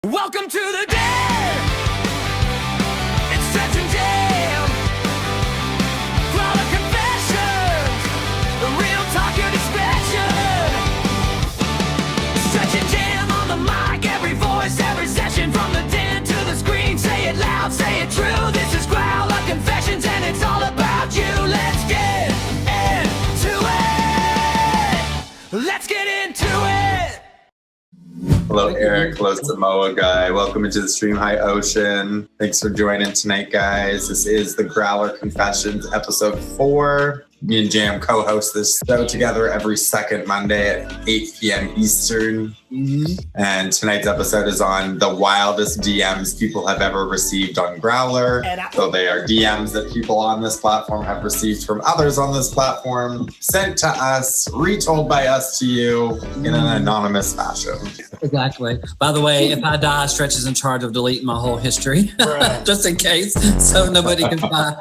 Welcome to the den. It's Stretch and Jam. Growlr Confessions. The real talk, your discretion. Stretch and Jam on the mic. Every voice, every session. From the den to the screen. Say it loud, say it true. This is Growlr Confessions and it's all about you. Let's get into it. Let's get into it. Hello, Eric. Hello, Samoa Guy. Welcome into the Stream High Ocean. Thanks for joining tonight, guys. This is the Growlr Confessions, episode 4. Me and Jam co-host this show together every second Monday at 8 p.m. Eastern. And tonight's episode is on the wildest DMs people have ever received on Growlr. So they are DMs that people on this platform have received from others on this platform, sent to us, retold by us to you in an anonymous fashion. Exactly. By the way, if I die, Stretch is in charge of deleting my whole history, just in case, so nobody can find.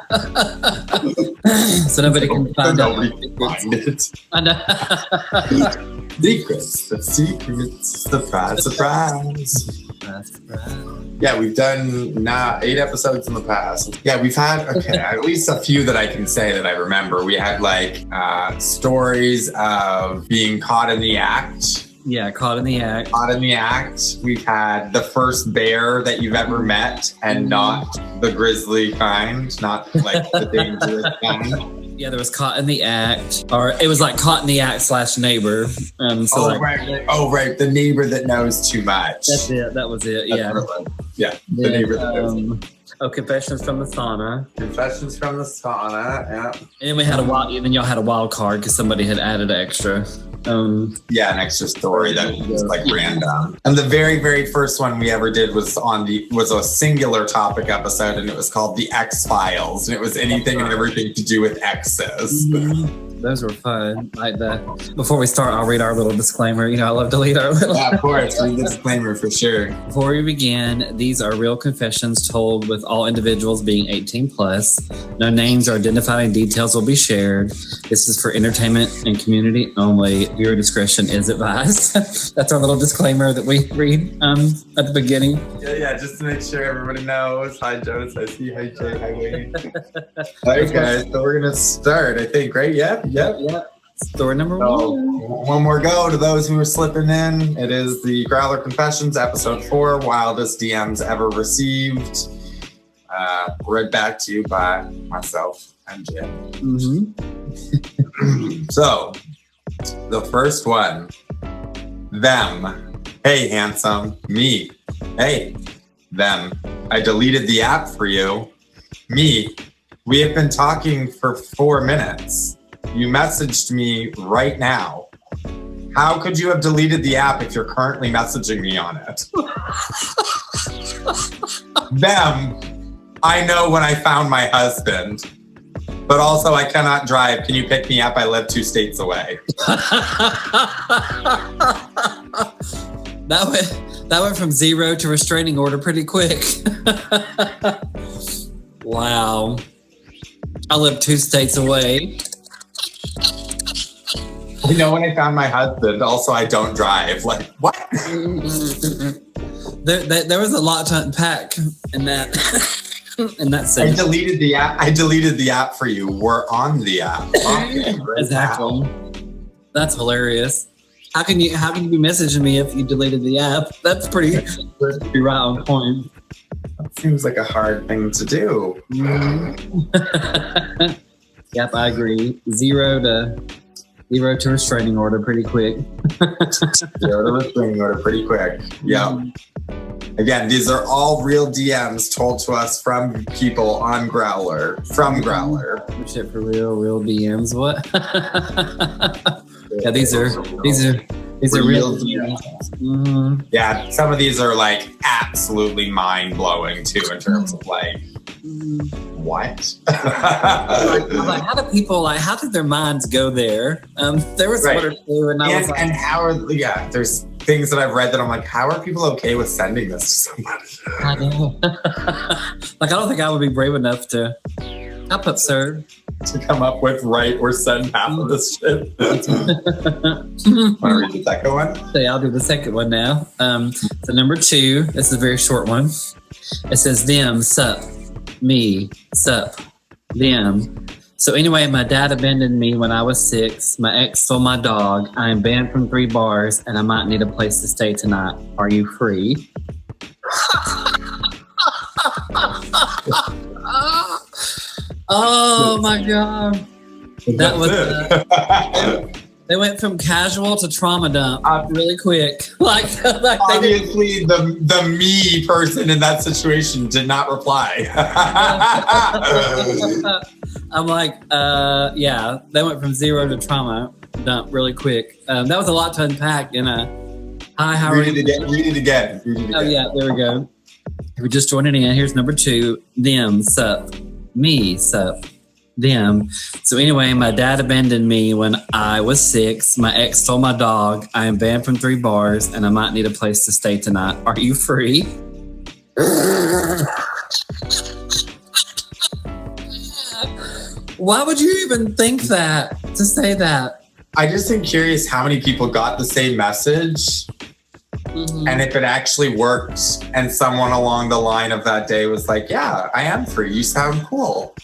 So nobody can find out. It. I know. Secrets, the secrets, surprise, surprise. Yeah, we've done 8 episodes in the past. Yeah, we've had, at least a few that I can say that I remember. We had stories of being caught in the act. Yeah, caught in the act. Caught in the act. We've had the first bear that you've ever met and not the grizzly kind, not like the dangerous kind. Yeah, there was caught in the act, or it was like caught in the act / neighbor. Right. The neighbor that knows too much. That's it. That was it. Yeah. The neighbor that knows too much. Confessions from the sauna. Confessions from the sauna, yeah. And then we had and then y'all had a wild card because somebody had added extra. An extra story that was random. And the very, very first one we ever did was a singular topic episode, and it was called The X-Files, and it was anything and everything to do with X's. Those were fun. Like that. Before we start, I'll read our little disclaimer. You know, I love to read our little. Yeah, of course. Read the disclaimer for sure. Before we begin, these are real confessions told with all individuals being 18 plus. No names or identifying details will be shared. This is for entertainment and community only. Viewer discretion is advised. That's our little disclaimer that we read at the beginning. Yeah, just to make sure everybody knows. Hi, Jonas. I see. Hi, Jay. Hi, Wayne. All right, guys. So we're going to start, I think, right? Yep. Story number 1. One more go to those who are slipping in. It is the Growlr Confessions, episode 4, wildest DMs ever received. Read back to you by myself and Jim. So, the first one. Them. Hey, handsome. Me. Hey. Them. I deleted the app for you. Me. We have been talking for 4 minutes. You messaged me right now. How could you have deleted the app if you're currently messaging me on it? Them. I know when I found my husband. But also, I cannot drive. Can you pick me up? I live 2 states away. That went from 0 to restraining order pretty quick. Wow. I live 2 states away. You know when I found my husband. Also, I don't drive. Like, what? There was a lot to unpack in that. In that sense. I deleted the app for you. We're on the app. Exactly. Now. That's hilarious. How can you be messaging me if you deleted the app? That's pretty right on point. That seems like a hard thing to do. Yep, I agree. 0 to restraining order pretty quick. 0 to restraining order pretty quick. Yeah. Again, these are all real DMs told to us from people on Growlr, from Growlr. Shit for real DMs. What? Yeah, these are real DMs. Yeah, some of these are like absolutely mind blowing too in terms of like. What? Like, how did their minds go there? There was one or two, and I was like, and how are there's things that I've read that I'm like, how are people okay with sending this to somebody? I know. Like, I don't think I would be brave enough to. I put sir. to come up with write or send half of this shit. Want to read the second one? So I'll do the second one now. So number 2, this is a very short one. It says, them, sup, me, sup, them. So anyway, my dad abandoned me when I was 6. My ex stole my dog. I am banned from 3 bars and I might need a place to stay tonight. Are you free? Oh my God. That was they went from casual to trauma dump really quick. like Obviously, the me person in that situation did not reply. I'm like, yeah, they went from 0 to trauma dump really quick. That was a lot to unpack in a hi, how are you? Read it again. Oh yeah, there we go. If we're just joining in, here's number 2. Them, sup. Me, sup. Them. So anyway, my dad abandoned me when I was 6. My ex stole my dog. I am banned from 3 bars and I might need a place to stay tonight. Are you free? Why would you even think that, to say that? I just am curious how many people got the same message. Mm-hmm. And if it actually worked and someone along the line of that day was like, yeah, I am free. You sound cool.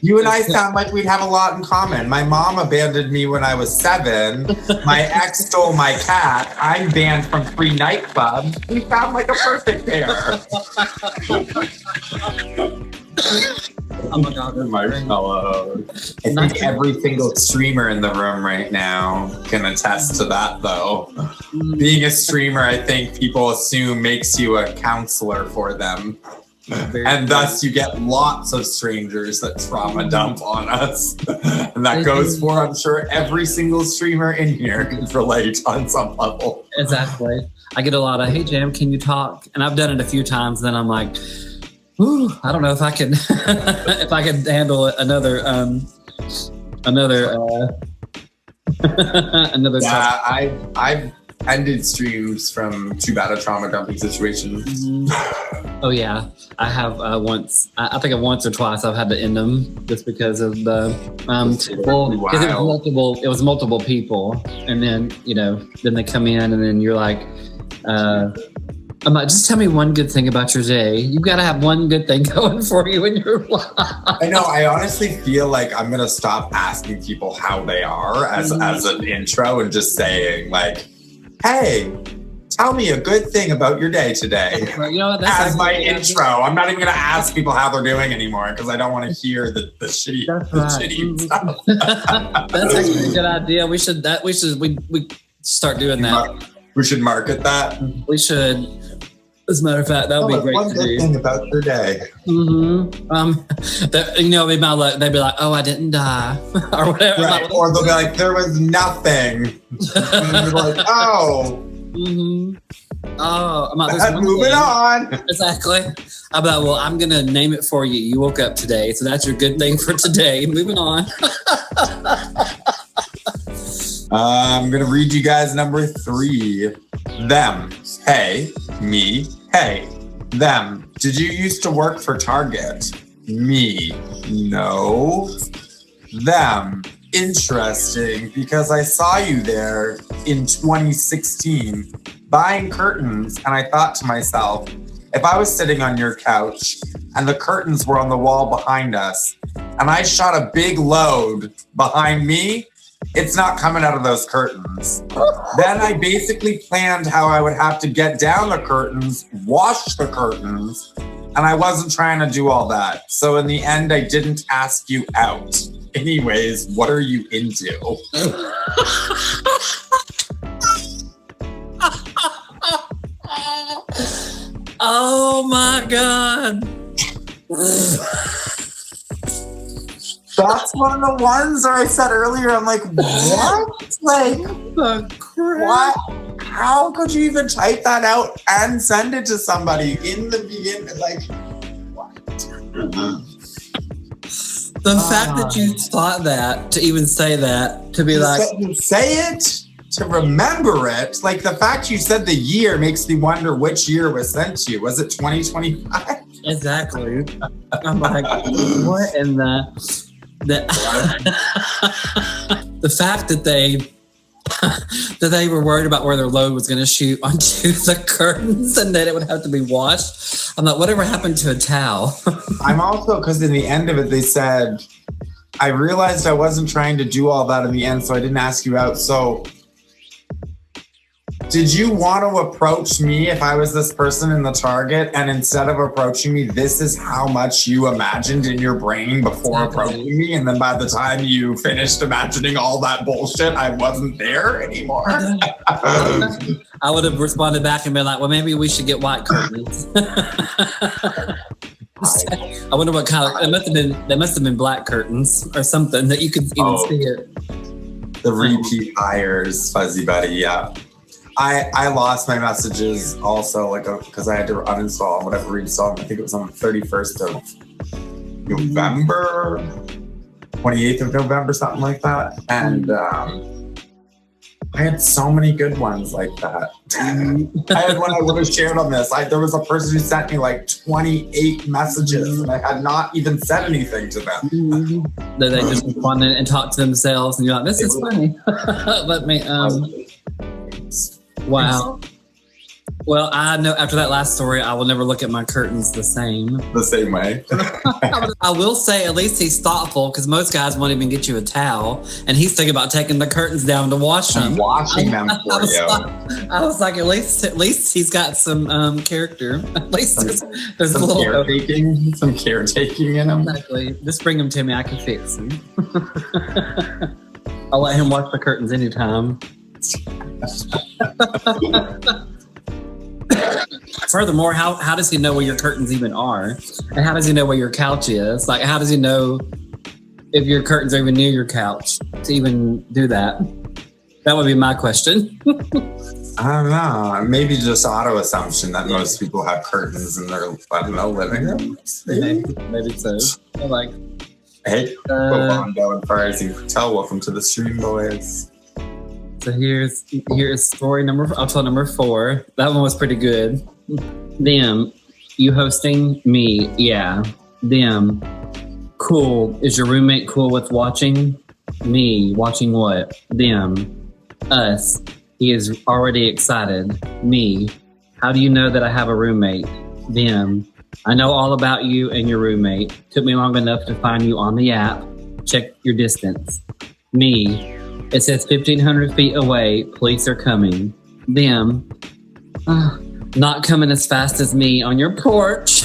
You and I sound like we'd have a lot in common. My mom abandoned me when I was 7. My ex stole my cat. I'm banned from 3 nightclubs. We sound like a perfect pair. Oh my God, marshmallow. I think every single streamer in the room right now can attest to that, though. Being a streamer, I think people assume makes you a counselor for them. And thus you get lots of strangers that trauma dump on us. And that goes for, I'm sure, every single streamer in here can relate on some level. Exactly. I get a lot of, hey, Jam, can you talk? And I've done it a few times, then I'm like, ooh, I don't know if I can if I can handle another yeah, I've ended streams from too bad a trauma dumping situation. Oh yeah, I have once. I think once or twice I've had to end them just because of the it was multiple people, and then then they come in and then you're like. I'm like, just tell me one good thing about your day. You've got to have one good thing going for you in your life. I know. I honestly feel like I'm going to stop asking people how they are as an intro and just saying like, hey, tell me a good thing about your day today. That's as my intro. I'm not even going to ask people how they're doing anymore because I don't want to hear the shitty, shitty stuff. That's actually a good idea. We should start doing that. We should market that. We should. As a matter of fact, that would be great to do. One good thing about your day. They'd be like, "Oh, I didn't die," or whatever. Right. Or they'll be like, "There was nothing." And they're like, "Oh." Oh, moving on. Exactly. I'm like, well, I'm gonna name it for you. You woke up today, so that's your good thing for today. Moving on. I'm gonna read you guys number 3. Them. Hey. Me. Hey. Them. Did you used to work for Target? Me. No. Them. Interesting, because I saw you there in 2016 buying curtains, and I thought to myself, if I was sitting on your couch and the curtains were on the wall behind us and I shot a big load behind me, it's not coming out of those curtains. Then I basically planned how I would have to get down the curtains, wash the curtains, and I wasn't trying to do all that. So in the end, I didn't ask you out. Anyways, what are you into? Oh my God. That's one of the ones that I said earlier. I'm like, what? Like, what? How could you even type that out and send it to somebody in the beginning? Like, what? The fact that you thought that, to even say that, to be like... Say it, to remember it. Like, the fact you said the year makes me wonder which year was sent to you. Was it 2025? Exactly. I'm like, what in the fact that they were worried about where their load was going to shoot onto the curtains and that it would have to be washed. I'm like, whatever happened to a towel? I'm also, because in the end of it, they said, I realized I wasn't trying to do all that in the end, so I didn't ask you out. So did you want to approach me if I was this person in the Target, and instead of approaching me, this is how much you imagined in your brain before approaching me, and then by the time you finished imagining all that bullshit, I wasn't there anymore? I would have responded back and been like, well, maybe we should get white curtains. I wonder what kind of, they must have been black curtains or something that you could even see it. The repeat hires, Fuzzy Buddy, yeah. I lost my messages also, like, because I had to uninstall and whatever, reinstall them. I think it was on the 31st of November, 28th of November, something like that. And I had so many good ones like that. I had one I would have shared on this. There was a person who sent me like 28 messages, and I had not even said anything to them. They just responded and talked to themselves, and you're like, this is funny. Let me, wow. Well, I know after that last story, I will never look at my curtains the same. The same way. I will say, at least he's thoughtful, because most guys won't even get you a towel, and he's thinking about taking the curtains down to wash them. Washing them for you. I was like, at least he's got some character. At least there's a little caretaking, some caretaking in him. Exactly. Just bring them to me. I can fix them. I'll let him wash the curtains anytime. Furthermore, how does he know where your curtains even are? And how does he know where your couch is? Like, how does he know if your curtains are even near your couch to even do that? That would be my question. I don't know. Maybe just auto assumption that most people have curtains in their, I don't know, living room. Maybe so. I'm like, hey, I'm going far as you can tell. Welcome to the stream, boys. So here's story I'll tell number 4. That one was pretty good. Them, you hosting me? Yeah. Them, cool. Is your roommate cool with watching? Me, watching what? Them, us. He is already excited. Me, how do you know that I have a roommate? Them, I know all about you and your roommate. Took me long enough to find you on the app. Check your distance. Me, it says 1,500 feet away. Police are coming. Them, not coming as fast as me on your porch.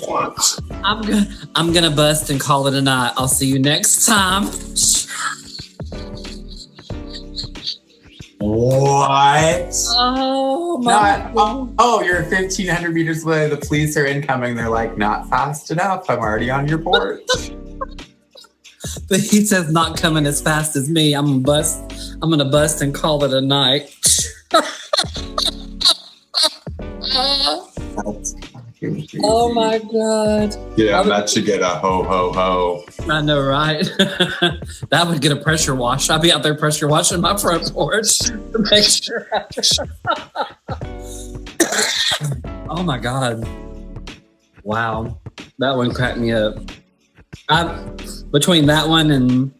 What? I'm gonna bust and call it a night. I'll see you next time. What? Oh my God. Oh, you're 1,500 meters away. The police are incoming. They're like, not fast enough. I'm already on your porch. But he says not coming as fast as me. I'm gonna bust and call it a night. Oh my God. Yeah, that should get a ho ho ho. I know, right? That would get a pressure wash. I'd be out there pressure washing my front porch to make sure. Oh my God. Wow. That one cracked me up. Between that one and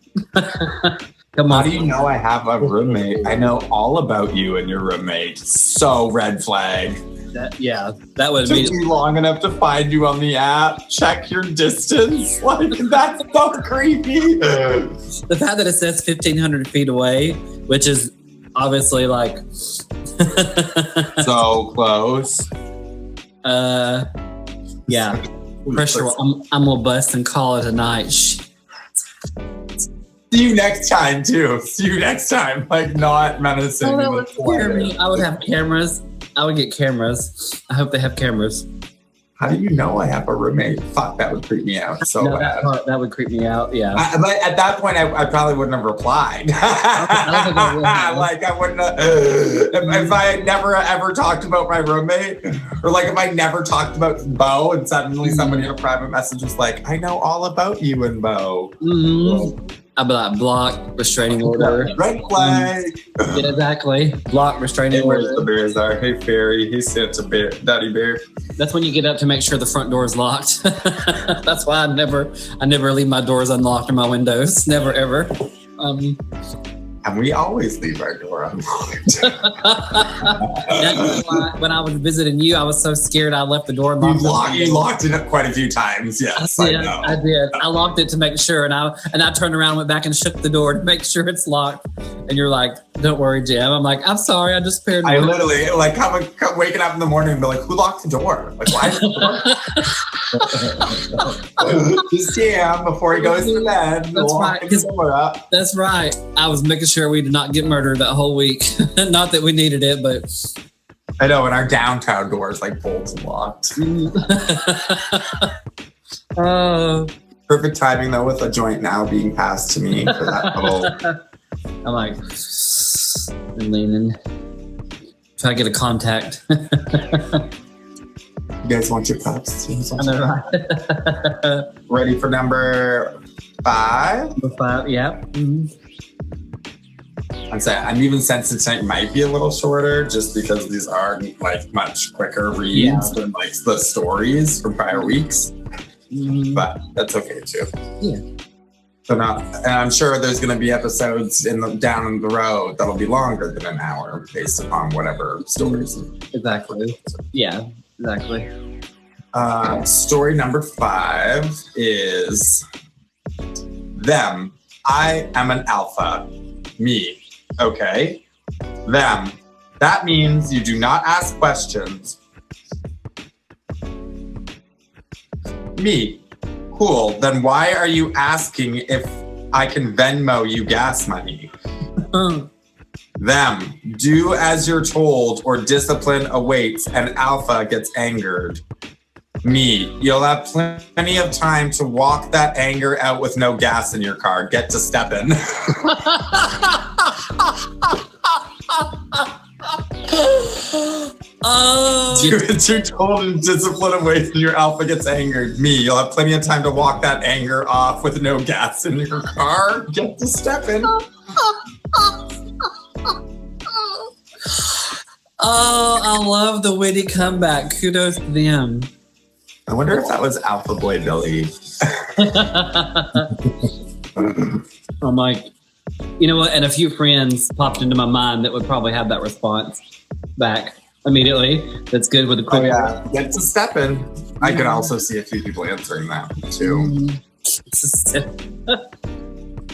come on. How do you know I have a roommate? I know all about you and your roommate. So red flag. That would Took be me long enough to find you on the app. Check your distance. Like, that's so creepy. the fact that it says 1,500 feet away, which is obviously like so close. Yeah. Pressure. I'm gonna bust and call it a night. See you next time, too. See you next time. Like, not menacing. Oh, that would scare me. I would have cameras. I would get cameras. I hope they have cameras. How do you know I have a roommate? Fuck, that would creep me out so bad. That would creep me out, yeah. But at that point, I probably wouldn't have replied. Like, I wouldn't have. If I had never ever talked about my roommate, or like if I never talked about Bo, and suddenly somebody in a private message was like, I know all about you and Bo. Mm-hmm. I'd be like, block, restraining order. Red flag. Yeah, exactly. Block, restraining Hey, where's order. the bears are? Hey, Fairy. Hey, Santa Bear. Daddy Bear. That's when you get up to make sure the front door is locked. That's why I never leave my doors unlocked or my windows. Never, ever. And we always leave our door unlocked. That's why when I was visiting you, I was so scared I left the door unlocked. You locked it up quite a few times. Yes, I know. I did. I locked it to make sure, and I turned around, went back, and shook the door to make sure it's locked. And you're like, "Don't worry, Jim." I'm like, "I'm sorry, I just paired." I literally like come waking up in the morning and be like, "Who locked the door? Like, why is the door?" Just Jim before he goes to bed. That's right. The door up. That's right. I was making sure we did not get murdered that whole week. Not that we needed it, but I know. And our downtown door is like bolted locked. Perfect timing though, with a joint now being passed to me for that little. I'm like, I'm leaning. Try to get a contact. You guys want your cups? I know, right? Ready for number 5? Number 5, yeah. Mm-hmm. I'm even sensing tonight might be a little shorter just because these are like much quicker reads than like the stories from prior weeks. Mm-hmm. But that's okay too. Yeah. So now, and I'm sure there's going to be episodes down the road that'll be longer than an hour based upon whatever stories. Exactly. Yeah, exactly. Story number 5 is them. I am an alpha. Me. Okay. Them. That means you do not ask questions. Me. Cool. Then why are you asking if I can Venmo you gas money? Them. Do as you're told or discipline awaits and alpha gets angered. Me. You'll have plenty of time to walk that anger out with no gas in your car. Get to steppin'. You're told and discipline awaits and your alpha gets angered. Me. You'll have plenty of time to walk that anger off with no gas in your car. Get to steppin'. Oh, I love the witty comeback. Kudos to them. I wonder if that was Alpha Boy Billy. I'm like, you know what? And a few friends popped into my mind that would probably have that response back immediately. That's good with the quick. Oh, yeah. Get to steppin'. I could also see a few people answering that too.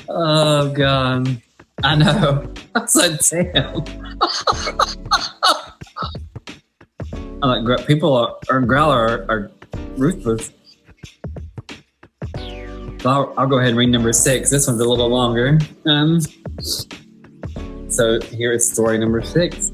Oh, God. I know. I was like, damn. I'm like, people are Growlr are ruthless. So I'll go ahead and read number 6. This one's a little longer. So here is story number 6.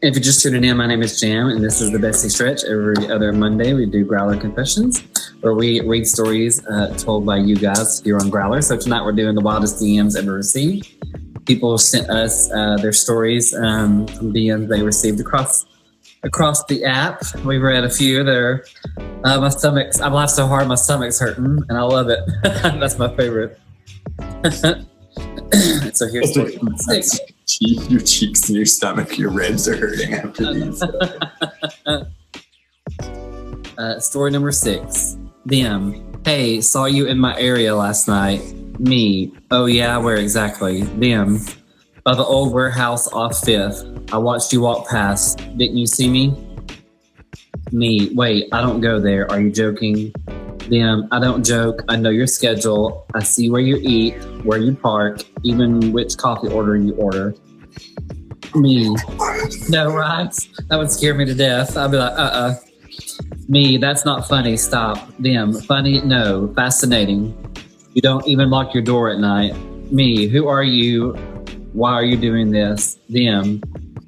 If you're just tuning in, my name is Jam, and this is the Bestie Stretch. Every other Monday, we do Growlr Confessions, where we read stories told by you guys here on Growlr. So tonight we're doing the wildest DMs ever received. People sent us their stories from DMs they received across the app. We've read a few that are I've laughed so hard my stomach's hurting, and I love it. That's my favorite. So here's story number 6. Your cheeks and your stomach, your ribs are hurting after these. Story number 6. Them. Hey, saw you in my area last night. Me. Oh yeah, where exactly? Them. By the old warehouse off 5th. I watched you walk past. Didn't you see me? Me. Wait, I don't go there. Are you joking? Them. I don't joke. I know your schedule. I see where you eat, where you park, even which coffee order you order. Me. No, right? That would scare me to death. I'd be like, Me. That's not funny. Stop. Them. Funny? No. Fascinating. You don't even lock your door at night. Me. Who are you? Why are you doing this? Them.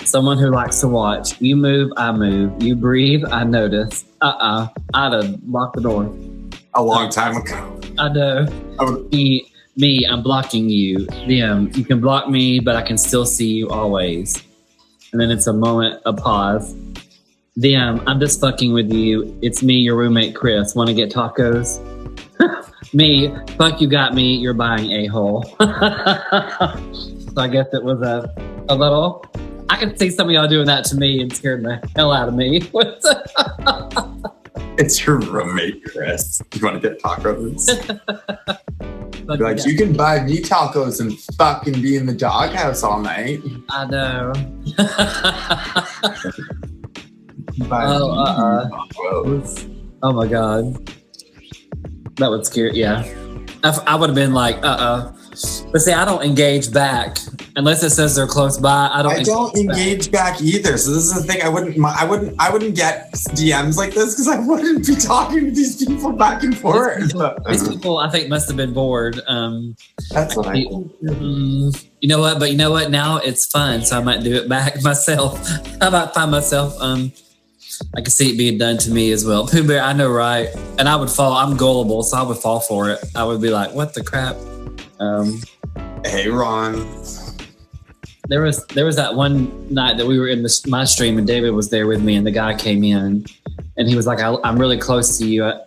Someone who likes to watch. You move, I move. You breathe, I notice. I'd have locked the door. A long time ago. I know. Me, I'm blocking you. Them. You can block me, but I can still see you always. And then it's a moment, a pause. Them. I'm just fucking with you. It's me, your roommate, Chris. Want to get tacos? Me, fuck you got me, you're buying a-hole. So I guess it was a little... I can see some of y'all doing that to me and scaring the hell out of me. It's your roommate, Chris. You want to get tacos? Be like, you can buy me tacos and fucking be in the doghouse all night. I know. Tacos. Oh my God. That would scare, yeah. I would have been like, But see, I don't engage back unless it says they're close by. I don't engage back either. So this is the thing. I wouldn't get DMs like this because I wouldn't be talking to these people back and forth. These people, I think, must have been bored. That's what I think. You know what? But you know what? Now it's fun, so I might do it back myself. I might find myself. I can see it being done to me as well. Pooh Bear, I know, right? And I would fall. I'm gullible, so I would fall for it. I would be like, "What the crap?" Hey, Ron. There was that one night that we were in my stream, and David was there with me, and the guy came in, and he was like, "I'm really close to you," and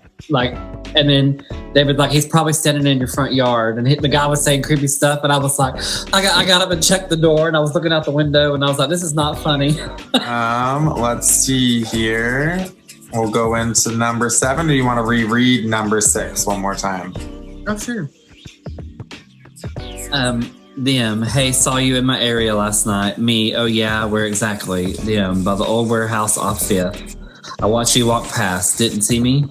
then David he's probably standing in your front yard, and the guy was saying creepy stuff, and I was like, I got up and checked the door, and I was looking out the window, and I was like, this is not funny. Let's see here. We'll go into number 7. Or do you want to reread number 6 one more time? Oh, sure. DM, hey, saw you in my area last night. Me, oh yeah, where exactly? DM, by the old warehouse off 5th. I watched you walk past. Didn't see me?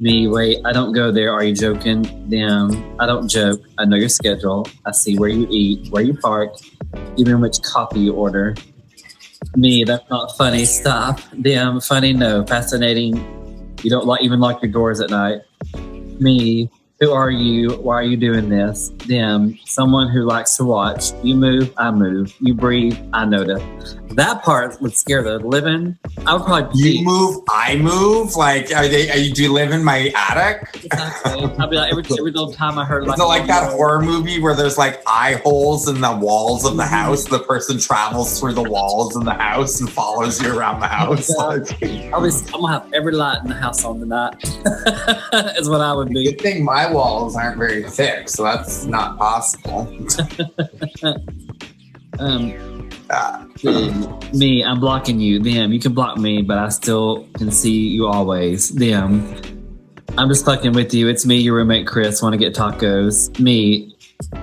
Me, wait, I don't go there. Are you joking? DM, I don't joke. I know your schedule. I see where you eat, where you park, even which coffee you order. Me, that's not funny. Stop. DM, funny, no. Fascinating. You don't even lock your doors at night. Me, who are you? Why are you doing this? Them, someone who likes to watch. You move, I move. You breathe, I notice. That part would scare the living. I would probably You move, I move. Like, do you live in my attic? Exactly. I'd be like every little time I heard Is it like that horror movie where there's eye holes in the walls of the house? The person travels through the walls in the house and follows you around the house. I'm gonna have every light in the house on tonight. Is what I would be. Good thing my walls aren't very thick, so that's not possible. Me, I'm blocking you. Them, you can block me, but I still can see you always. Them, I'm just fucking with you. It's me, your roommate Chris. Want to get tacos? Me,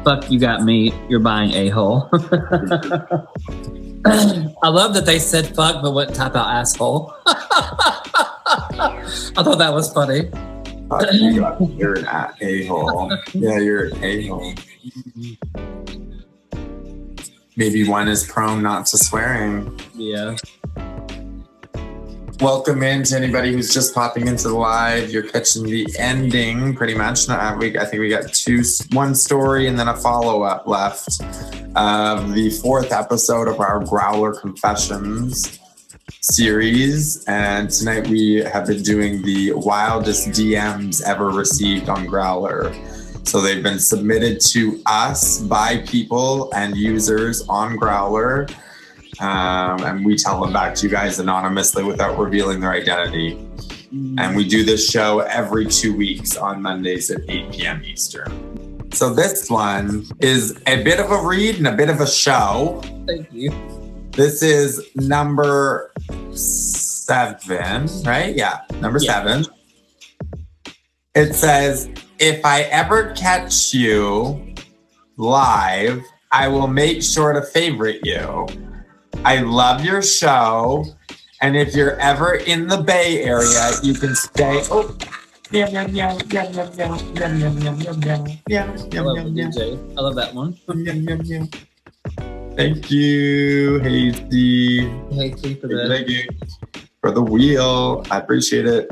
fuck you got me. You're buying a-hole. I love that they said fuck, but wouldn't type out asshole. I thought that was funny. You're an a-hole. Yeah, you're an a-hole. Maybe one is prone not to swearing. Yeah. Welcome in to anybody who's just popping into the live. You're catching the ending pretty much. I think we got one story and then a follow-up left of the 4th episode of our Growlr Confessions series. And tonight we have been doing the wildest DMs ever received on Growlr. So they've been submitted to us by people and users on Growlr. And we tell them back to you guys anonymously without revealing their identity. And we do this show every 2 weeks on Mondays at 8 p.m. Eastern. So this one is a bit of a read and a bit of a show. Thank you. This is number 7, right? Yeah, number 7. It says, if I ever catch you live, I will make sure to favorite you. I love your show. And if you're ever in the Bay Area, you can stay. Oh, yeah. I love that one. Thank you, Hasty. Hasty Thank you for the wheel. I appreciate it.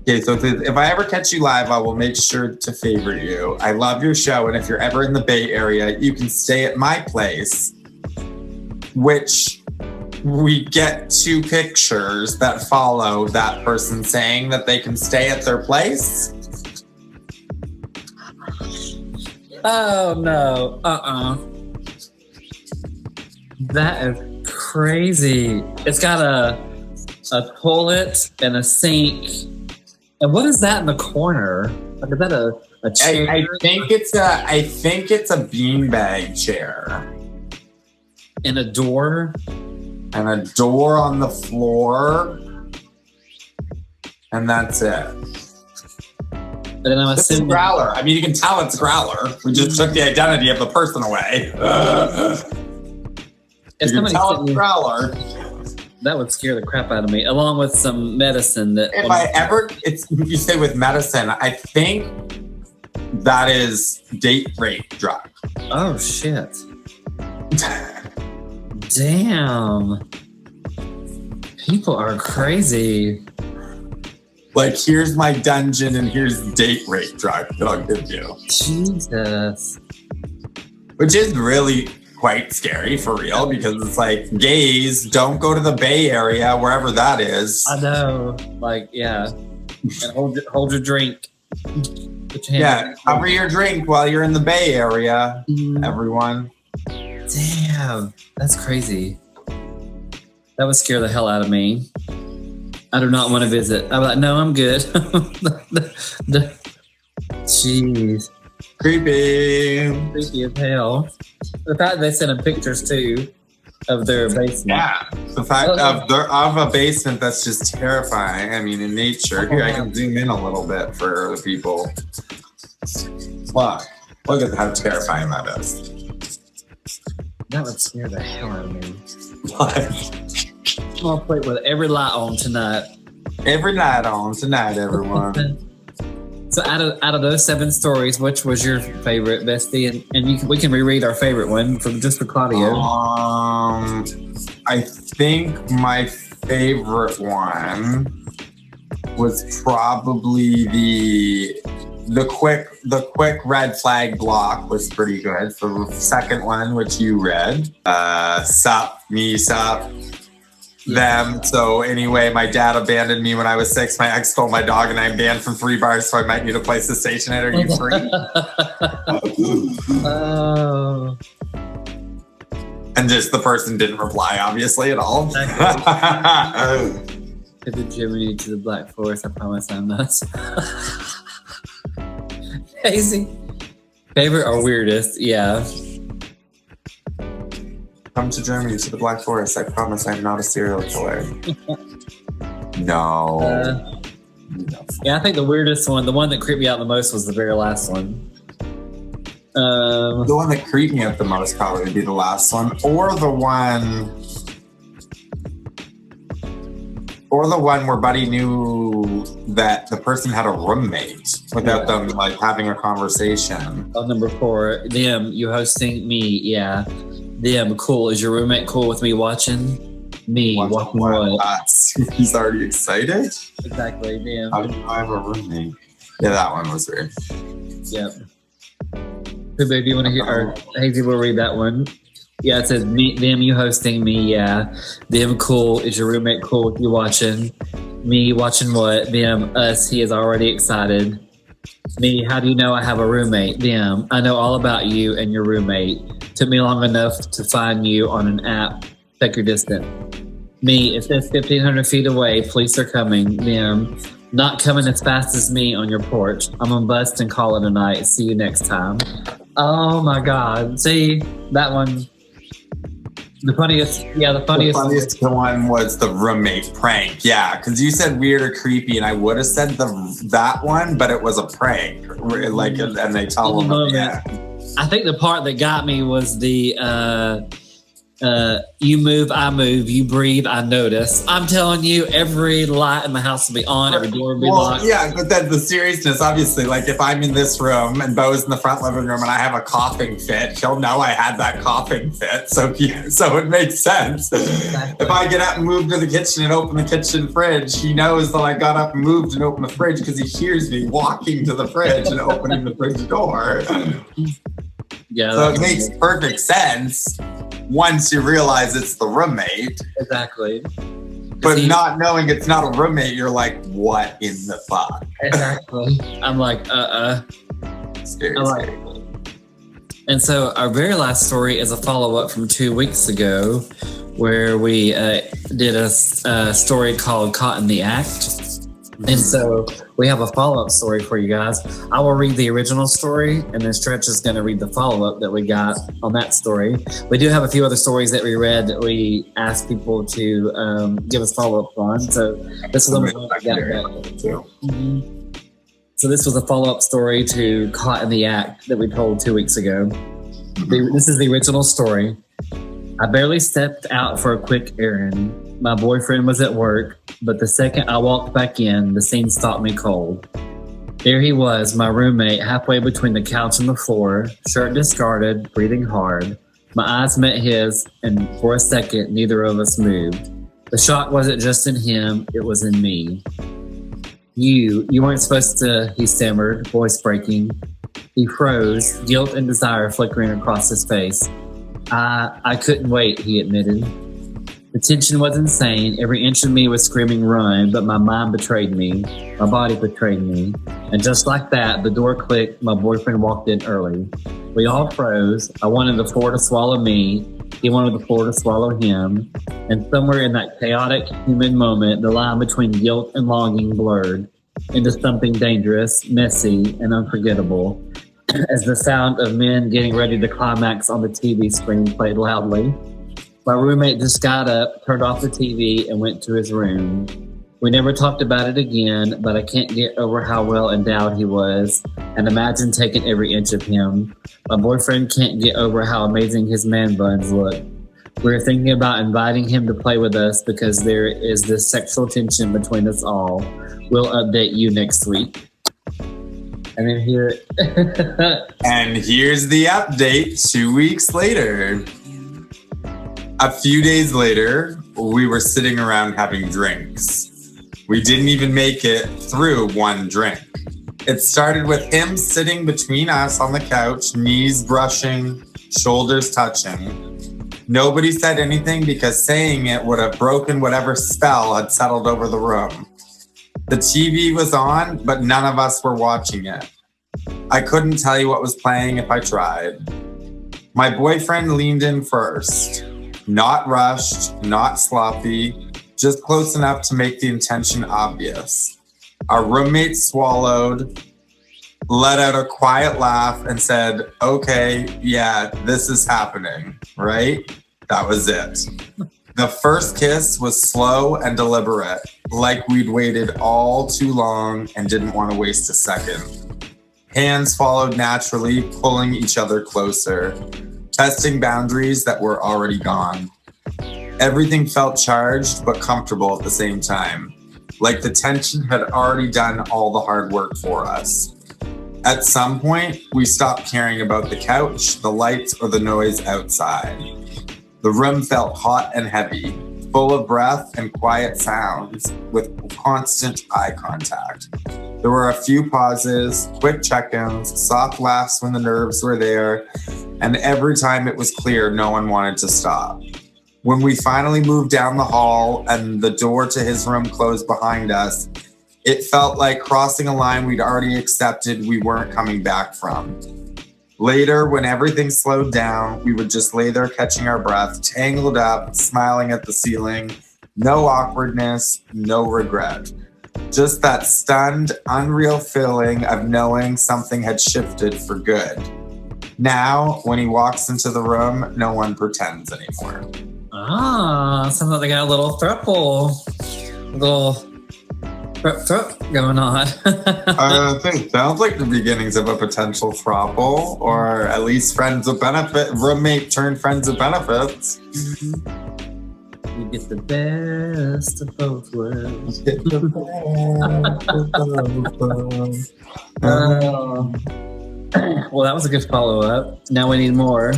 Okay, so if I ever catch you live, I will make sure to favorite you. I love your show, and if you're ever in the Bay Area, you can stay at my place, which we get 2 pictures that follow that person saying that they can stay at their place. Oh, no. That is crazy. It's got a toilet and a sink. And what is that in the corner? Is that a chair? I think it's a beanbag chair. And a door? And a door on the floor. And that's it. And then I'm It's a assuming Growlr. I mean, you can tell it's Growlr. We just took the identity of the person away. You can tell it's Growlr. That would scare the crap out of me, along with some medicine that. If you say with medicine, I think that is date rape drug. Oh shit! Damn, people are crazy. Like, here's my dungeon and here's date rape drug that I'll give you. Jesus. Which is really quite scary for real, because it's like, gays, don't go to the Bay Area, wherever that is. I know. Like, yeah. And hold your drink. Put your hand Cover your drink while you're in the Bay Area, everyone. Damn. That's crazy. That would scare the hell out of me. I do not want to visit. I'm like, no, I'm good. Jeez. Creepy. Creepy as hell. The fact they sent them pictures too of their basement. Yeah. The fact of a basement, that's just terrifying. I mean, in nature. Here, I can zoom in a little bit for the people. Look at how terrifying that is. That would scare the hell out of me. What? I'll play with every light on tonight. Every night on tonight, everyone. So out of those 7 stories, which was your favorite, Bestie? And we can reread our favorite one just for Claudio. I think my favorite one was probably the quick red flag block was pretty good. So the second one, which you read, sup, me, sup. Them. So anyway, my dad abandoned me when I was 6. My ex stole my dog, and I'm banned from 3 bars, so I might need a place to station it. Are you free? Oh. And just the person didn't reply, obviously, at all. To the Jiminy to the Black Forest, I promise I'm not. Crazy. Favorite or weirdest? Yeah. Come to Germany to the Black Forest. I promise I'm not a serial killer. No. Yeah, I think the weirdest one, the one that creeped me out the most, was the very last one. The one that creeped me out the most probably would be the last one, or the one where Buddy knew that the person had a roommate without them like having a conversation. Oh, number 4, them, you hosting me, yeah. Them, cool. Is your roommate cool with me watching? Me watching what? He's already excited? Exactly, damn. How do you have a roommate? Yeah, that one was weird. Yep. So, baby, you want to hear? Or Hazy will read that one. Yeah, it says, me, them, you hosting me, yeah. Them, cool. Is your roommate cool with you watching? Me watching what? Them, us, he is already excited. Me, how do you know I have a roommate? Them, I know all about you and your roommate. Took me long enough to find you on an app. Check your distance. Me, it says 1,500 feet away. Police are coming. Them, not coming as fast as me on your porch. I'm gonna bust and call it a night. See you next time. Oh my God. See, that one. The funniest one was the roommate prank. Yeah, because you said weird or creepy, and I would have said that one, but it was a prank. Like, and they tell them, yeah. I think the part that got me was the you move, I move, you breathe, I notice. I'm telling you, every light in the house will be on, every door will be locked. Yeah, but then the seriousness, obviously, like if I'm in this room and Bo's in the front living room and I have a coughing fit, he'll know I had that coughing fit. So it makes sense. Exactly. If I get up and move to the kitchen and open the kitchen fridge, he knows that I got up and moved and opened the fridge because he hears me walking to the fridge and opening the fridge door. Yeah. So it makes perfect sense once you realize it's the roommate. Exactly. But not knowing it's not a roommate, you're like, what in the fuck? Exactly. I'm like, Scary. And so our very last story is a follow-up from 2 weeks ago where we did a story called Caught in the Act. And so we have a follow-up story for you guys. I will read the original story, and then Stretch is going to read the follow-up that we got on that story. We do have a few other stories that we read that we asked people to give us follow-up on. So this is the one we got back. So this was a follow-up story to Caught in the Act that we told 2 weeks ago. This is the original story. I barely stepped out for a quick errand. My boyfriend was at work, but the second I walked back in, the scene stopped me cold. There he was, my roommate, halfway between the couch and the floor, shirt discarded, breathing hard. My eyes met his, and for a second, neither of us moved. The shock wasn't just in him, it was in me. You weren't supposed to, he stammered, voice breaking. He froze, guilt and desire flickering across his face. I couldn't wait, he admitted. The tension was insane. Every inch of me was screaming run, but my mind betrayed me. My body betrayed me. And just like that, the door clicked. My boyfriend walked in early. We all froze. I wanted the floor to swallow me. He wanted the floor to swallow him. And somewhere in that chaotic human moment, the line between guilt and longing blurred into something dangerous, messy, and unforgettable. As the sound of men getting ready to climax on the TV screen played loudly. My roommate just got up, turned off the TV, and went to his room. We never talked about it again, but I can't get over how well endowed he was, and imagine taking every inch of him. My boyfriend can't get over how amazing his man buns look. We're thinking about inviting him to play with us because there is this sexual tension between us all. We'll update you next week. And then here... And here's the update 2 weeks later. A few days later, we were sitting around having drinks. We didn't even make it through one drink. It started with him sitting between us on the couch, knees brushing, shoulders touching. Nobody said anything because saying it would have broken whatever spell had settled over the room. The TV was on, but none of us were watching it. I couldn't tell you what was playing if I tried. My boyfriend leaned in first. Not rushed, not sloppy, just close enough to make the intention obvious. Our roommate swallowed, let out a quiet laugh, and said, "Okay, yeah, this is happening," right? That was it. The first kiss was slow and deliberate, like we'd waited all too long and didn't want to waste a second. Hands followed naturally, pulling each other closer. Testing boundaries that were already gone. Everything felt charged but comfortable at the same time, like the tension had already done all the hard work for us. At some point, we stopped caring about the couch, the lights, or the noise outside. The room felt hot and heavy, full of breath and quiet sounds, with constant eye contact. There were a few pauses, quick check-ins, soft laughs when the nerves were there, and every time it was clear no one wanted to stop. When we finally moved down the hall and the door to his room closed behind us, it felt like crossing a line we'd already accepted we weren't coming back from. Later, when everything slowed down, we would just lay there catching our breath, tangled up, smiling at the ceiling. No awkwardness, no regret. Just that stunned, unreal feeling of knowing something had shifted for good. Now, when he walks into the room, no one pretends anymore. Sounds like they got a little thruple going on. I think sounds like the beginnings of a potential throuple, or at least friends with benefit, roommate turned friends with benefits. You get the best of both worlds. Well, that was a good follow-up. Now we need more.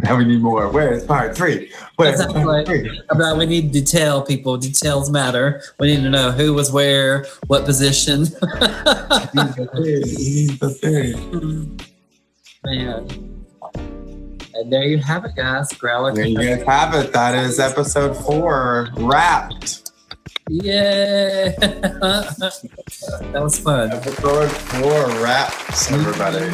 Now we need more. Where's part 3? Where's part 3? About we need detail, people. Details matter. We need to know who was where, what position. He's the third. Man. And there you have it, guys. Growlr. There you guys have it. That is episode 4 wrapped. Yay! That was fun. Episode 4 wrapped, everybody.